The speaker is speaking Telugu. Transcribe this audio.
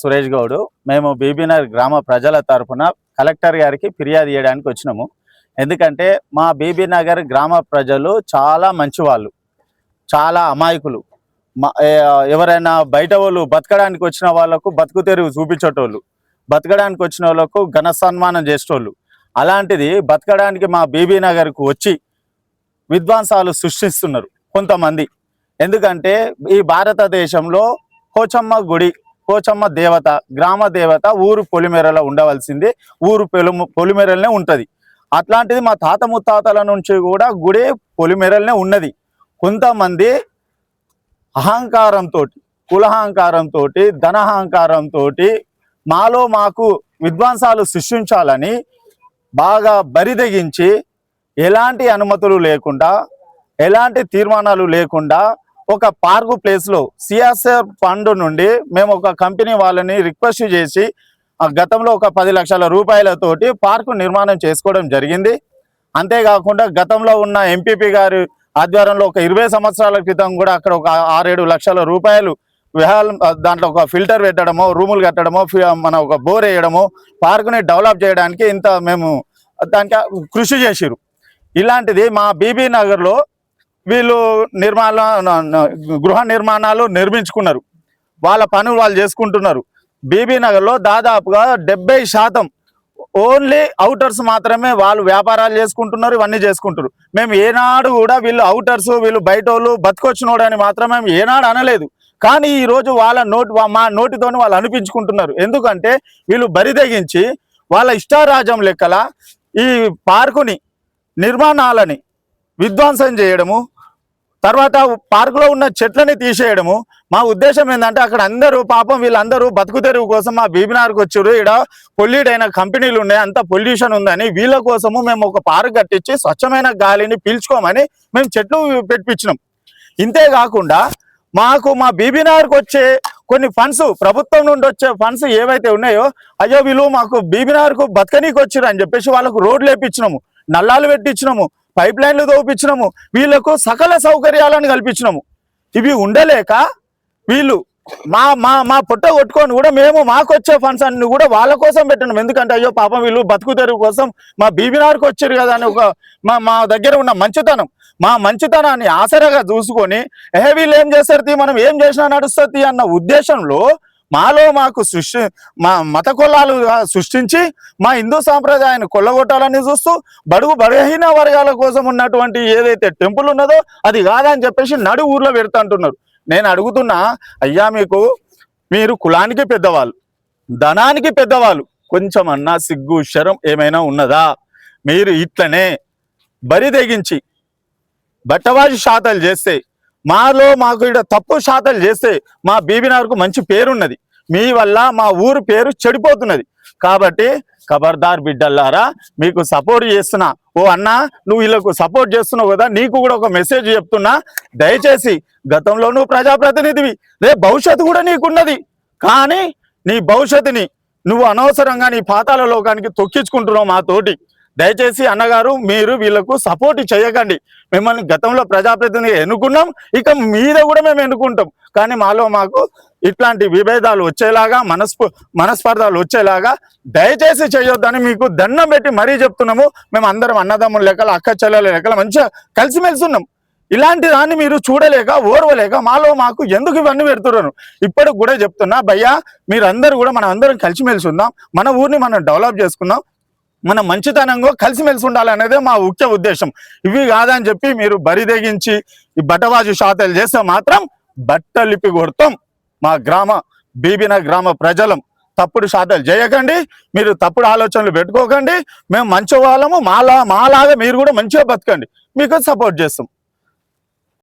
సురేష్ గౌడ్. మేము బీబీనగర్ గ్రామ ప్రజల తరఫున కలెక్టర్ గారికి ఫిర్యాదు చేయడానికి వచ్చినాము. ఎందుకంటే మా బీబీనగర్ గ్రామ ప్రజలు చాలా మంచి వాళ్ళు, చాలా అమాయకులు. ఎవరైనా బయట వాళ్ళు బతకడానికి వచ్చిన వాళ్ళకు బతుకు తెరువు చూపించేటోళ్ళు, బతకడానికి వచ్చిన వాళ్ళకు ఘన సన్మానం చేసేటోళ్ళు. అలాంటిది బతకడానికి మా బీబీనగర్కు వచ్చి విధ్వంసాలు సృష్టిస్తున్నారు కొంతమంది. ఎందుకంటే ఈ భారతదేశంలో పోచమ్మ గుడి, పోచమ్మ దేవత, గ్రామ దేవత ఊరు పొలిమేరలో ఉండవలసింది, ఊరు పొలిమేరలనే ఉంటుంది. అట్లాంటిది మా తాత ముత్తాతల నుంచి కూడా గుడి పొలిమేరలనే ఉన్నది. కొంతమంది అహంకారంతో, కులహంకారంతో, ధనహంకారంతో మాలో మాకు విధ్వంసాలు సృష్టించాలని బాగా బరిదెగించి ఎలాంటి అనుమతులు లేకుండా, ఎలాంటి తీర్మానాలు లేకుండా ఒక పార్కు ప్లేస్లో సిఎస్ఆర్ ఫండ్ నుండి మేము ఒక కంపెనీ వాళ్ళని రిక్వెస్ట్ చేసి గతంలో ఒక 10 లక్షల రూపాయలతోటి పార్కు నిర్మాణం చేసుకోవడం జరిగింది. అంతేకాకుండా గతంలో ఉన్న ఎంపీపీ గారి ఆధ్వర్యంలో ఒక 20 సంవత్సరాల క్రితం కూడా అక్కడ ఒక 6-7 లక్షల రూపాయలు దాంట్లో ఒక ఫిల్టర్ పెట్టడమో, రూములు కట్టడమో, మన ఒక బోర్ వేయడమో, పార్కుని డెవలప్ చేయడానికి ఇంత మేము దానికి కృషి చేసిరు. ఇలాంటిది మా బీబీ నగర్లో వీళ్ళు గృహ నిర్మాణాలు నిర్మించుకున్నారు, వాళ్ళ పనులు వాళ్ళు చేసుకుంటున్నారు. బీబీ నగర్లో దాదాపుగా 70% ఓన్లీ అవుటర్స్ మాత్రమే వాళ్ళు వ్యాపారాలు చేసుకుంటున్నారు, ఇవన్నీ చేసుకుంటారు. మేము ఏనాడు కూడా వీళ్ళు అవుటర్స్, వీళ్ళు బయట వాళ్ళు బతికొచ్చినోడు అని మాత్రమే మేము ఏనాడు అనలేదు. కానీ ఈరోజు మా నోటితోని వాళ్ళు అనిపించుకుంటున్నారు. ఎందుకంటే వీళ్ళు బరిదెగించి వాళ్ళ ఇష్టారాజ్యం లెక్కల ఈ పార్కుని నిర్మాణాలని విధ్వంసం చేయడము, తర్వాత పార్కులో ఉన్న చెట్లని తీసేయడము. మా ఉద్దేశం ఏంటంటే అక్కడ అందరూ పాపం వీళ్ళందరూ బతుకు తెరువు కోసం మా బీబీనగర్కి వచ్చారు. ఇక్కడ పొల్యూట్ అయిన కంపెనీలు ఉన్నాయి, అంత పొల్యూషన్ ఉందని వీళ్ళ కోసము మేము ఒక పార్క్ కట్టించి స్వచ్ఛమైన గాలిని పీల్చుకోమని మేము చెట్లు పెట్టించినాం. ఇంతేకాకుండా మాకు మా బీబీనగర్కి వచ్చే కొన్ని ఫండ్స్, ప్రభుత్వం నుండి వచ్చే ఫండ్స్ ఏవైతే ఉన్నాయో, అయ్యో వీళ్ళు మాకు బీబీనగర్కు బతకనీకి వచ్చారు అని చెప్పేసి వాళ్ళకు రోడ్లు వేపించినాము, నల్లాలు పెట్టించినాము, పైప్ లైన్లు తోపించినాము, వీళ్ళకు సకల సౌకర్యాలను కల్పించినాము. ఇవి ఉండలేక వీళ్ళు మా పొట్ట కొట్టుకొని కూడా మేము మాకు వచ్చే ఫండ్స్ అన్ని కూడా వాళ్ళ కోసం పెట్టినాం. ఎందుకంటే అయ్యో పాపం వీళ్ళు బతుకు తెరువు కోసం మా బీబీనగర్కి వచ్చారు కదా అని ఒక మా దగ్గర ఉన్న మా మంచితనాన్ని ఆసరాగా చూసుకొని వీళ్ళు ఏం చేస్తారు, మనం ఏం చేసినా నడుస్తుంది అన్న ఉద్దేశంలో మాకు మా మత కులాలు సృష్టించి మా హిందూ సాంప్రదాయాన్ని కొల్లగొట్టాలని చూస్తూ బలహీన వర్గాల కోసం ఉన్నటువంటి ఏదైతే టెంపుల్ ఉన్నదో అది కాదని చెప్పేసి నడు ఊర్లో పెడుతుంటున్నారు. నేను అడుగుతున్నా, అయ్యా మీరు కులానికి పెద్దవాళ్ళు, ధనానికి పెద్దవాళ్ళు, కొంచెం అన్నా సిగ్గు శరం ఏమైనా ఉన్నదా? మీరు ఇట్లనే బరి తెగించి బట్టవాజి శాతాలు చేస్తే, మాకు ఇక్కడ తప్పు శాతాలు చేస్తే మా బీబీనగర్కు మంచి పేరున్నది, మీ వల్ల మా ఊరు పేరు చెడిపోతున్నది. కాబట్టి ఖబర్దార్ బిడ్డల్లారా, మీకు సపోర్ట్ చేస్తున్నా. ఓ అన్న, నువ్వు వీళ్ళకు సపోర్ట్ చేస్తున్నావు కదా, నీకు కూడా ఒక మెసేజ్ చెప్తున్నా. దయచేసి గతంలో నువ్వు ప్రజాప్రతినిధివి, రేపు భవిష్యత్తు కూడా నీకున్నది. కానీ నీ భవిష్యత్తుని నువ్వు అనవసరంగా నీ పాతాల లోకానికి తొక్కించుకుంటున్నావు మాతోటి. దయచేసి అన్నగారు, మీరు వీళ్ళకు సపోర్ట్ చేయకండి. మిమ్మల్ని గతంలో ప్రజాప్రతినిధిగా ఎన్నుకున్నాం, ఇక మీద కూడా మేము ఎన్నుకుంటాం. కానీ మాకు ఇట్లాంటి విభేదాలు వచ్చేలాగా, మనస్పర్ధలు వచ్చేలాగా దయచేసి చేయొద్దని మీకు దండం పెట్టి మరీ చెప్తున్నాము. మేము అందరం అన్నదమ్ముల లెక్కల, అక్క చెల్లెల లెక్కల మంచిగా కలిసిమెలిసి ఉన్నాం. ఇలాంటి దాన్ని మీరు చూడలేక, ఓర్వలేక మాకు ఎందుకు ఇవన్నీ పెడుతున్నారు? ఇప్పటికి కూడా చెప్తున్నా, భయ్యా మీరందరూ కూడా మనం అందరం కలిసిమెలిసి ఉందాం, మన ఊరిని మనం డెవలప్ చేసుకుందాం, మన మంచితనంగా కలిసిమెలిసి ఉండాలనేదే మా ముఖ్య ఉద్దేశం. ఇవి కాదని చెప్పి మీరు బరిదెగించి ఈ బట్టబాజు శాతాలు చేస్తే మాత్రం బట్టలిప్పి కొడతాం. మా బీబీనగర్ గ్రామ ప్రజలం తప్పుడు శాతాలు చేయకండి, మీరు తప్పుడు ఆలోచనలు పెట్టుకోకండి. మేము మంచి వాళ్ళము, మాలాగా మీరు కూడా మంచిగా బతకండి, మీకు సపోర్ట్ చేస్తాం.